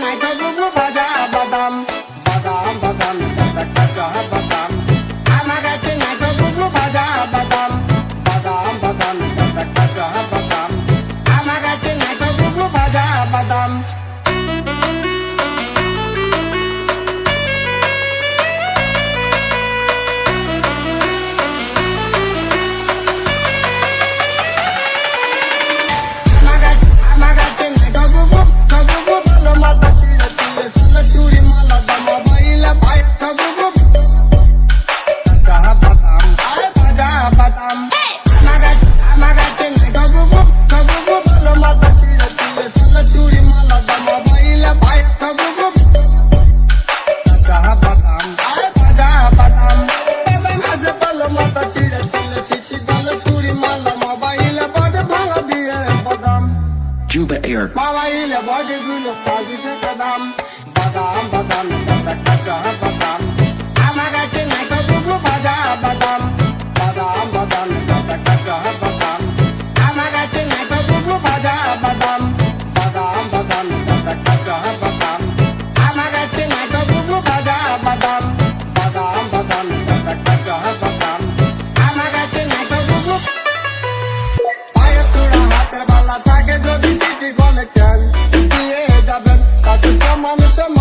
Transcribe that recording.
নাই তো বুবু ভাজা বাদাম বাদাম বাদাম সাদা কাঁচা বাদাম আমার কাছে নাই তো বুবু ভাজা বাদাম বাদাম বাদাম সাদা কাঁচা বাদাম আমার কাছে নাই তো বুবু ভাজা বাদাম Juba Air. Mawaile body gulo positive badam badam badam sada kacha badam amaga chenai ko bubu bhaja badam badam badam sada kacha badam amaga chenai ko bubu bhaja badam badam badam sada kacha badam amaga chenai ko bubu bhaja badam badam badam sada kacha badam amaga chenai ko bubu paya tura hater bala thake jodi city gone can দিয়ে যাবেন তাতে সমান সমান